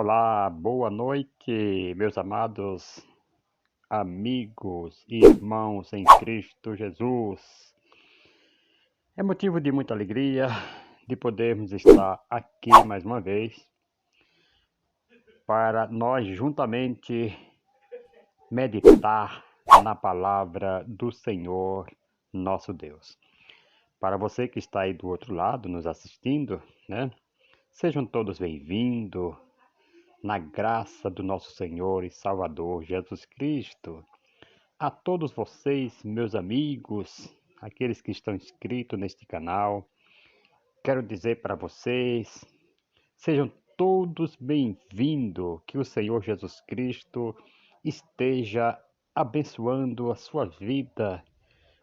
Olá, boa noite, meus amados amigos e irmãos em Cristo Jesus. É motivo de muita alegria de podermos estar aqui mais uma vez para nós juntamente meditar na palavra do Senhor nosso Deus. Para você que está aí do outro lado nos assistindo, né? Sejam todos bem-vindos na graça do nosso Senhor e Salvador Jesus Cristo. A todos vocês, meus amigos, aqueles que estão inscritos neste canal, quero dizer para vocês, sejam todos bem-vindos, que o Senhor Jesus Cristo esteja abençoando a sua vida,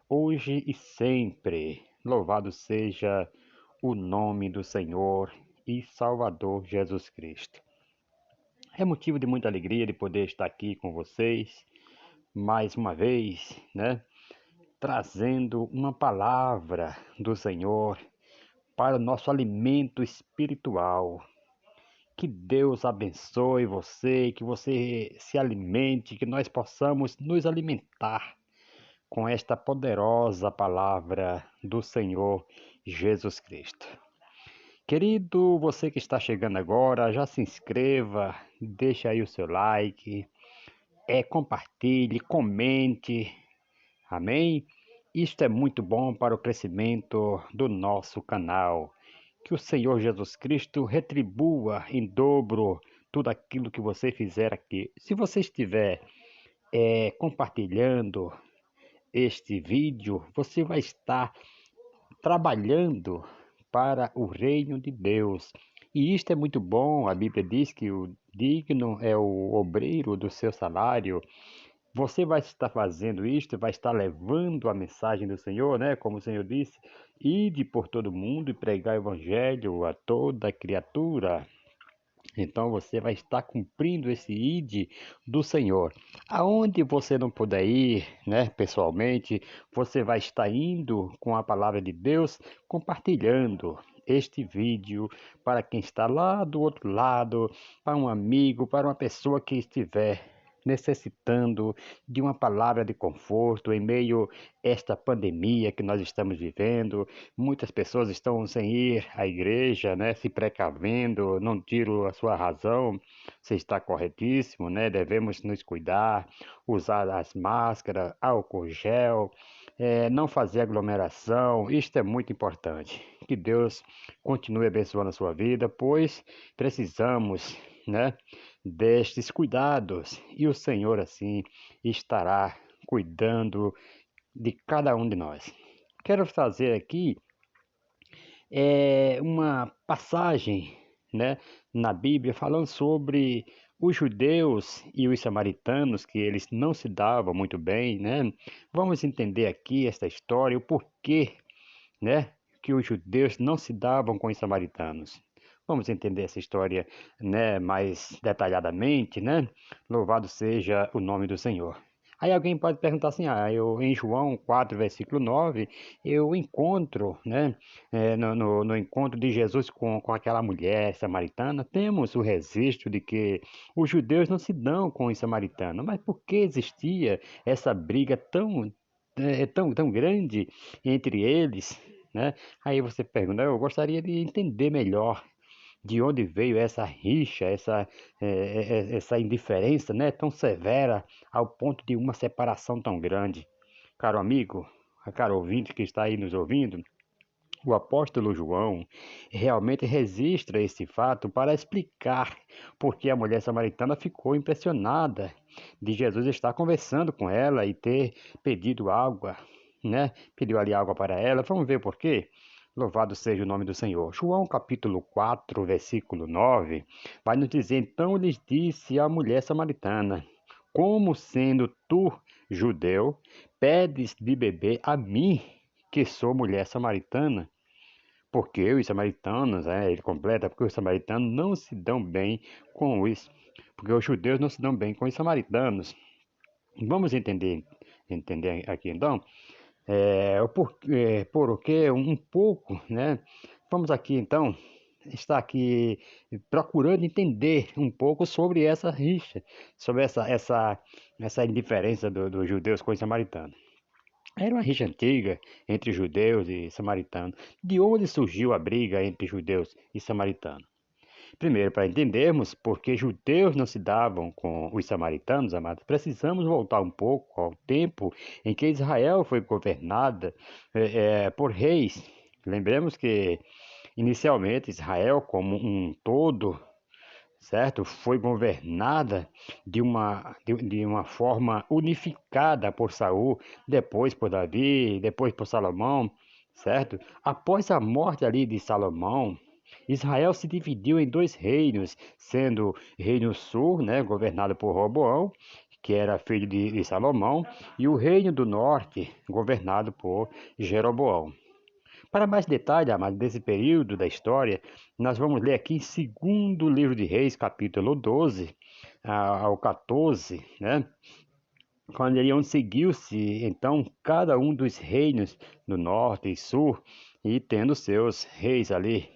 hoje e sempre. Louvado seja o nome do Senhor e Salvador Jesus Cristo. É motivo de muita alegria de poder estar aqui com vocês, mais uma vez, né? Trazendo uma palavra do Senhor para o nosso alimento espiritual. Que Deus abençoe você, que você se alimente, que nós possamos nos alimentar com esta poderosa palavra do Senhor Jesus Cristo. Querido, você que está chegando agora, já se inscreva, deixa aí o seu like, compartilhe, comente, amém? Isto é muito bom para o crescimento do nosso canal. Que o Senhor Jesus Cristo retribua em dobro tudo aquilo que você fizer aqui. Se você estiver compartilhando este vídeo, você vai estar trabalhando para o reino de Deus. E isto é muito bom. A Bíblia diz que o digno é o obreiro do seu salário. Você vai estar fazendo isto, vai estar levando a mensagem do Senhor, né? Como o Senhor disse, ide por todo mundo e pregar o evangelho a toda criatura. Então você vai estar cumprindo esse ide do Senhor. Aonde você não puder ir, né, pessoalmente, você vai estar indo com a palavra de Deus, compartilhando este vídeo para quem está lá do outro lado, para um amigo, para uma pessoa que estiver necessitando de uma palavra de conforto em meio a esta pandemia que nós estamos vivendo. Muitas pessoas estão sem ir à igreja, né, se precavendo, não tiro a sua razão, você está corretíssimo, né? Devemos nos cuidar, usar as máscaras, álcool gel, não fazer aglomeração, isto é muito importante. Que Deus continue abençoando a sua vida, pois precisamos, né, destes cuidados, e o Senhor assim estará cuidando de cada um de nós. Quero fazer aqui uma passagem, né, na Bíblia falando sobre os judeus e os samaritanos, que eles não se davam muito bem, né? Vamos entender aqui esta história, o porquê, né, que os judeus não se davam com os samaritanos. Vamos entender essa história, né, mais detalhadamente, né? Louvado seja o nome do Senhor. Aí alguém pode perguntar assim, em João 4, versículo 9, eu encontro, né, no encontro de Jesus com aquela mulher samaritana, temos o registro de que os judeus não se dão com os samaritanos, mas por que existia essa briga tão grande entre eles, né? Aí você pergunta, eu gostaria de entender melhor de onde veio essa rixa, essa indiferença, né, tão severa ao ponto de uma separação tão grande. Caro amigo, caro ouvinte que está aí nos ouvindo, o apóstolo João realmente registra esse fato para explicar por que a mulher samaritana ficou impressionada de Jesus estar conversando com ela e ter pedido água, né? Pediu ali água para ela. Vamos ver por quê? Louvado seja o nome do Senhor. João capítulo 4, versículo 9, vai nos dizer, então lhes disse a mulher samaritana, como sendo tu judeu, pedes de beber a mim, que sou mulher samaritana? Porque os samaritanos, ele completa, porque os samaritanos não se dão bem com os, porque os judeus não se dão bem com os samaritanos. Vamos entender aqui então, por que um pouco, né? Vamos aqui então está aqui procurando entender um pouco sobre essa rixa, sobre essa indiferença dos judeus com os samaritanos. Era uma rixa antiga entre judeus e samaritanos. De onde surgiu a briga entre judeus e samaritanos? Primeiro, para entendermos por que judeus não se davam com os samaritanos, amados, precisamos voltar um pouco ao tempo em que Israel foi governada por reis. Lembremos que, inicialmente, Israel, como um todo, certo, foi governada de uma forma unificada por Saul, depois por Davi, depois por Salomão, certo? Após a morte ali de Salomão, Israel se dividiu em dois reinos, sendo Reino Sul, né, governado por Roboão, que era filho de Salomão, e o Reino do Norte, governado por Jeroboão. Para mais detalhe, amado, desse período da história, nós vamos ler aqui em segundo livro de Reis, capítulo 12 ao 14, né? Quando ele onde seguiu-se, então, cada um dos reinos do norte e sul, e tendo seus reis ali.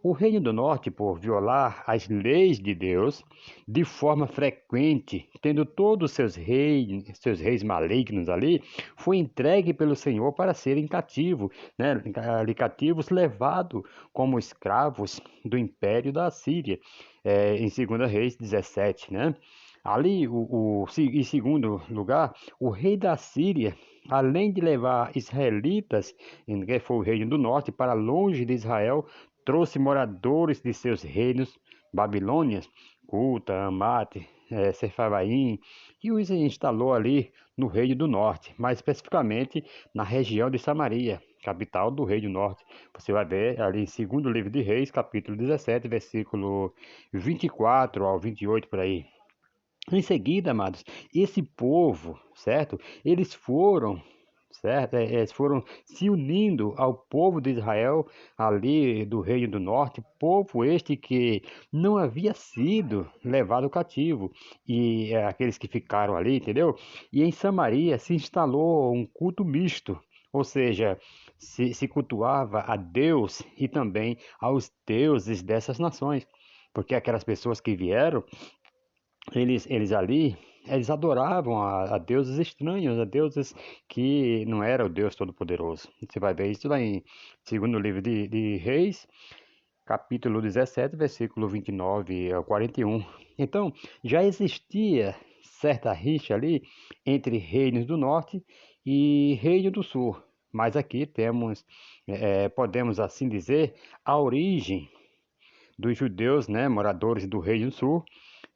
O reino do norte, por violar as leis de Deus de forma frequente, tendo todos seus reis malignos ali, foi entregue pelo Senhor para serem cativos, né? Ali cativos levados como escravos do império da Síria, em 2 Reis 17, né? Ali, em segundo lugar, o rei da Síria, além de levar israelitas, que foi o reino do norte, para longe de Israel, trouxe moradores de seus reinos, Babilônias, Cuta, Amate, Sefarvaim, e os instalou ali no reino do norte, mais especificamente na região de Samaria, capital do reino do norte. Você vai ver ali em segundo livro de Reis, capítulo 17, versículo 24 ao 28 por aí. Em seguida, amados, esse povo, certo? Eles foram, certo? Eles foram se unindo ao povo de Israel, ali do Reino do Norte, povo este que não havia sido levado cativo, e aqueles que ficaram ali, entendeu? E em Samaria se instalou um culto misto, ou seja, se cultuava a Deus e também aos deuses dessas nações, porque aquelas pessoas que vieram eles ali, eles adoravam a deuses estranhos, a deuses que não era o Deus Todo-Poderoso. Você vai ver isso lá em segundo livro de Reis, capítulo 17, versículo 29 ao 41. Então, já existia certa rixa ali entre reinos do norte e reino do sul. Mas aqui temos, podemos assim dizer, a origem dos judeus, né, moradores do Reino Sul,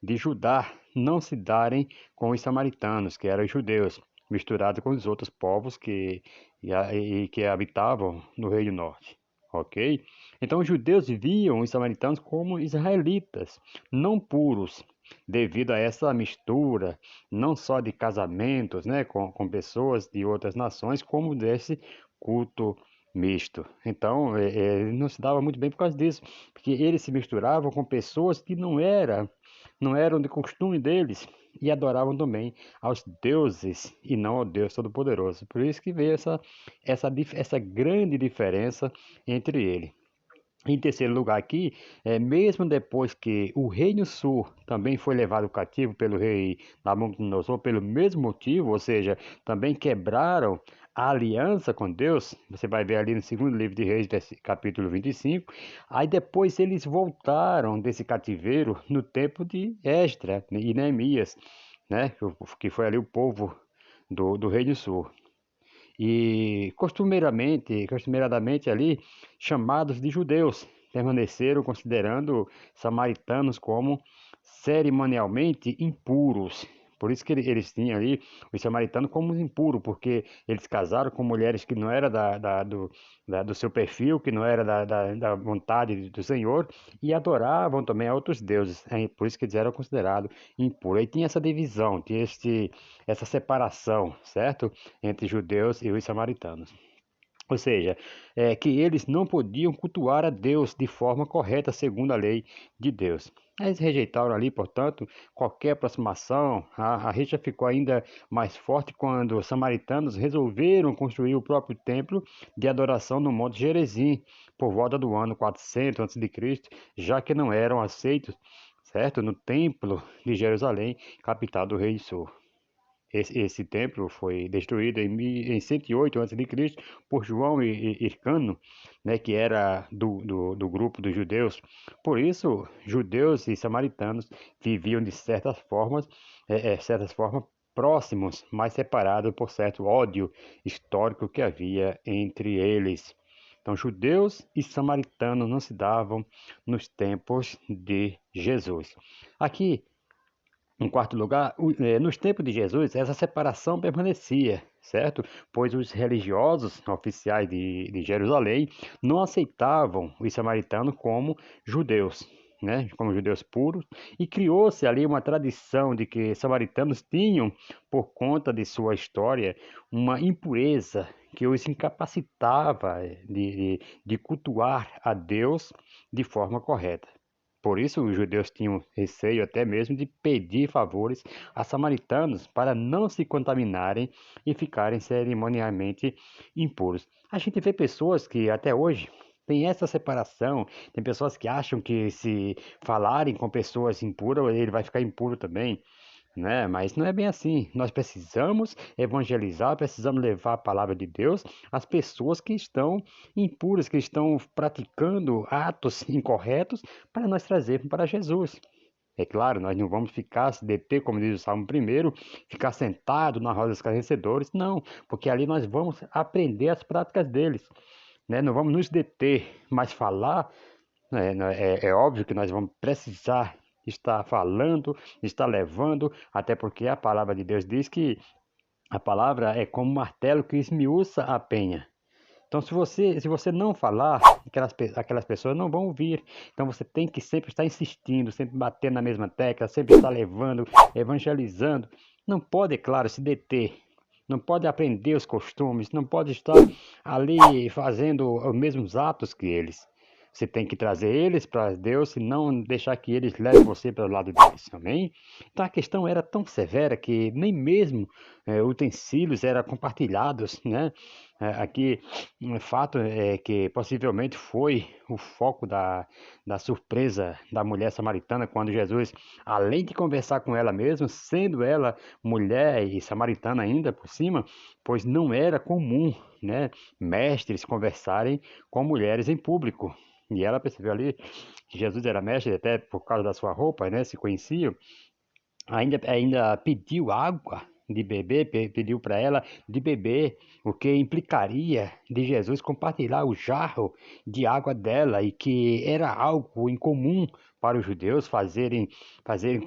de Judá, não se darem com os samaritanos, que eram judeus, misturados com os outros povos que habitavam no Reino Norte. Ok? Então, os judeus viam os samaritanos como israelitas, não puros, devido a essa mistura, não só de casamentos, né, com pessoas de outras nações, como desse culto misto. Então, ele não se dava muito bem por causa disso, porque eles se misturavam com pessoas que não eram de costume deles e adoravam também aos deuses e não ao Deus Todo-Poderoso. Por isso que veio essa grande diferença entre eles. Em terceiro lugar aqui, mesmo depois que o Reino Sul também foi levado cativo pelo rei Nabucodonosor pelo mesmo motivo, ou seja, também quebraram a aliança com Deus, você vai ver ali no segundo livro de Reis, capítulo 25, aí depois eles voltaram desse cativeiro no tempo de Esdras e Neemias, né, que foi ali o povo do Reino Sul e costumeiramente ali chamados de judeus, permaneceram considerando samaritanos como cerimonialmente impuros. Por isso que eles tinham ali os samaritanos como impuros, porque eles casaram com mulheres que não era do seu perfil, que não era da vontade do Senhor, e adoravam também a outros deuses. Por isso que eles eram considerados impuros. Aí tinha essa divisão, tinha essa separação, certo? Entre judeus e os samaritanos. Ou seja, que eles não podiam cultuar a Deus de forma correta segundo a lei de Deus. Eles rejeitaram ali, portanto, qualquer aproximação. A rixa ficou ainda mais forte quando os samaritanos resolveram construir o próprio templo de adoração no Monte Gerizim, por volta do ano 400 a.C., já que não eram aceitos, certo, no templo de Jerusalém, capital do rei Sul. Esse templo foi destruído em 108 a.C. por João Hircano, né, que era do grupo dos judeus. Por isso, judeus e samaritanos viviam de certas formas próximos, mas separados por certo ódio histórico que havia entre eles. Então, judeus e samaritanos não se davam nos tempos de Jesus. Aqui em quarto lugar, nos tempos de Jesus, essa separação permanecia, certo? Pois os religiosos oficiais de Jerusalém não aceitavam os samaritanos como judeus, né? Como judeus puros, e criou-se ali uma tradição de que samaritanos tinham, por conta de sua história, uma impureza que os incapacitava de cultuar a Deus de forma correta. Por isso, os judeus tinham receio até mesmo de pedir favores a samaritanos para não se contaminarem e ficarem cerimonialmente impuros. A gente vê pessoas que até hoje têm essa separação, tem pessoas que acham que se falarem com pessoas impuras, ele vai ficar impuro também, né? Mas não é bem assim. Nós precisamos evangelizar, precisamos levar a palavra de Deus às pessoas que estão impuras, que estão praticando atos incorretos, para nós trazermos para Jesus. É claro, nós não vamos ficar se deter, como diz o Salmo primeiro, ficar sentado na roda dos escarnecedores, não, porque ali nós vamos aprender as práticas deles, né? Não vamos nos deter, mas falar, né? É óbvio que nós vamos precisar estar falando, estar levando, até porque a palavra de Deus diz que a palavra é como um martelo que esmiuça a penha. Então, se você não falar, aquelas pessoas não vão ouvir. Então, você tem que sempre estar insistindo, sempre batendo na mesma tecla, sempre estar levando, evangelizando. Não pode, é claro, se deter. Não pode aprender os costumes, não pode estar ali fazendo os mesmos atos que eles. Você tem que trazer eles para Deus e não deixar que eles levem você para o lado deles, amém? Então a questão era tão severa que nem mesmo utensílios eram compartilhados, né? Aqui um fato é que possivelmente foi o foco da surpresa da mulher samaritana quando Jesus, além de conversar com ela mesma, sendo ela mulher e samaritana ainda por cima, pois não era comum, né, mestres conversarem com mulheres em público. E ela percebeu ali que Jesus era mestre, até por causa da sua roupa, né, se conheciam. Ainda pediu água de beber, pediu para ela de beber, o que implicaria de Jesus compartilhar o jarro de água dela, e que era algo incomum para os judeus fazerem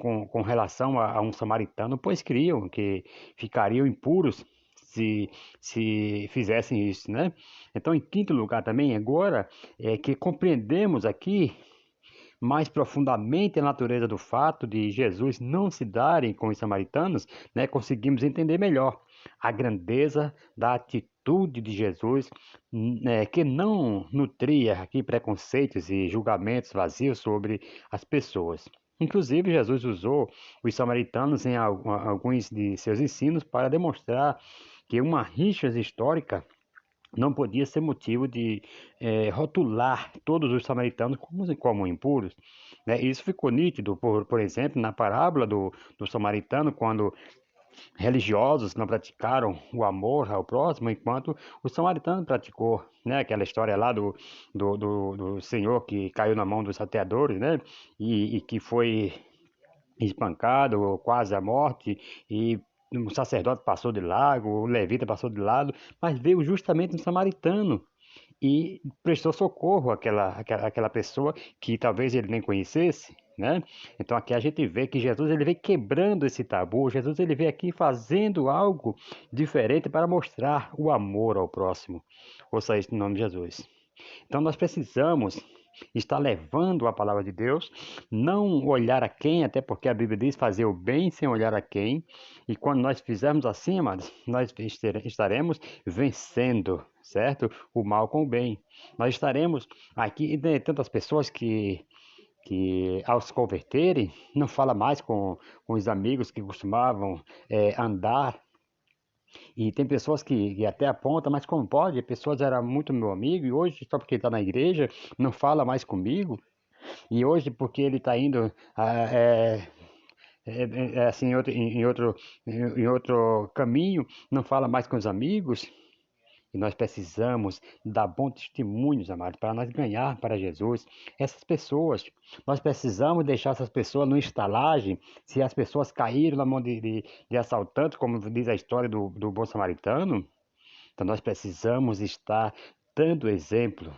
com relação a um samaritano, pois criam que ficariam impuros se, se fizessem isso, né? Então, em quinto lugar também, agora, é que compreendemos aqui mais profundamente a natureza do fato de Jesus não se darem com os samaritanos, né, conseguimos entender melhor a grandeza da atitude de Jesus, né, que não nutria aqui preconceitos e julgamentos vazios sobre as pessoas. Inclusive, Jesus usou os samaritanos em alguns de seus ensinos para demonstrar que uma rixa histórica não podia ser motivo de rotular todos os samaritanos como impuros, né? Isso ficou nítido, por exemplo, na parábola do samaritano, quando religiosos não praticaram o amor ao próximo, enquanto o samaritano praticou, né? Aquela história lá do senhor que caiu na mão dos salteadores, né? E que foi espancado, quase à morte, e o sacerdote passou de lado, o levita passou de lado, mas veio justamente um samaritano e prestou socorro àquela pessoa que talvez ele nem conhecesse, né? Então aqui a gente vê que Jesus ele vem quebrando esse tabu, Jesus ele vem aqui fazendo algo diferente para mostrar o amor ao próximo. Ouça isso em nome de Jesus. Então nós precisamos estar levando a palavra de Deus, não olhar a quem, até porque a Bíblia diz fazer o bem sem olhar a quem, e quando nós fizermos assim, amados, nós estaremos vencendo, certo? O mal com o bem. Nós estaremos aqui, e tem tantas pessoas que que ao se converterem, não fala mais com os amigos que costumavam andar. E tem pessoas que até apontam, mas como pode? Pessoas era muito meu amigo e hoje, só porque está na igreja, não fala mais comigo. E hoje, porque ele está indo assim, em outro caminho, não fala mais com os amigos. E nós precisamos dar bons testemunhos, amados, para nós ganhar para Jesus essas pessoas. Nós precisamos deixar essas pessoas no estalagem. Se as pessoas caíram na mão de assaltantes, como diz a história do bom samaritano, então nós precisamos estar dando exemplo.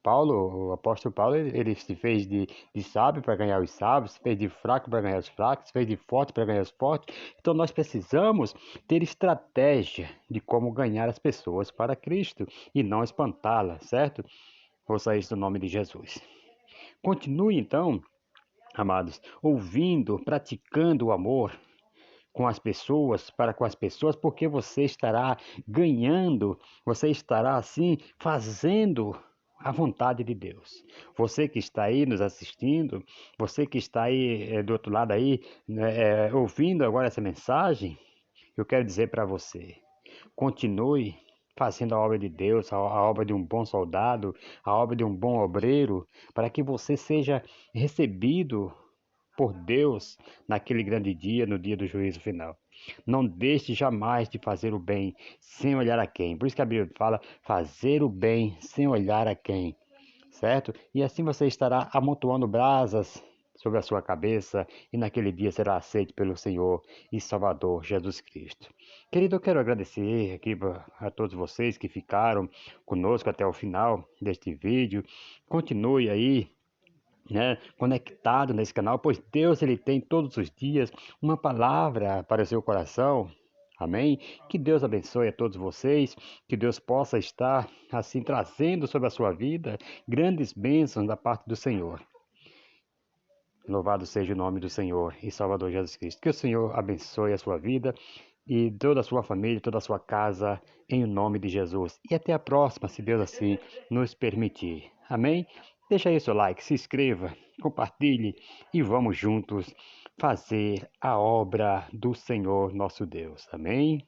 Paulo, o apóstolo Paulo, ele se fez de sábio para ganhar os sábios, se fez de fraco para ganhar os fracos, se fez de forte para ganhar os fortes. Então nós precisamos ter estratégia de como ganhar as pessoas para Cristo e não espantá-las, certo? Ouça isso no nome de Jesus. Continue então, amados, ouvindo, praticando o amor com as pessoas, para com as pessoas, porque você estará ganhando, você estará assim fazendo a vontade de Deus. Você que está aí nos assistindo, você que está aí do outro lado aí, né, ouvindo agora essa mensagem, eu quero dizer para você, continue fazendo a obra de Deus, a obra de um bom soldado, a obra de um bom obreiro, para que você seja recebido por Deus naquele grande dia, no dia do juízo final. Não deixe jamais de fazer o bem sem olhar a quem. Por isso que a Bíblia fala fazer o bem sem olhar a quem, certo? E assim você estará amontoando brasas sobre a sua cabeça e naquele dia será aceito pelo Senhor e Salvador Jesus Cristo. Querido, eu quero agradecer aqui a todos vocês que ficaram conosco até o final deste vídeo. Continue aí, né, conectado nesse canal, pois Deus ele tem todos os dias uma palavra para o seu coração. Amém? Que Deus abençoe a todos vocês, que Deus possa estar assim trazendo sobre a sua vida grandes bênçãos da parte do Senhor. Louvado seja o nome do Senhor e Salvador Jesus Cristo. Que o Senhor abençoe a sua vida e toda a sua família, toda a sua casa, em nome de Jesus. E até a próxima, se Deus assim nos permitir. Amém? Deixa aí seu like, se inscreva, compartilhe e vamos juntos fazer a obra do Senhor nosso Deus. Amém?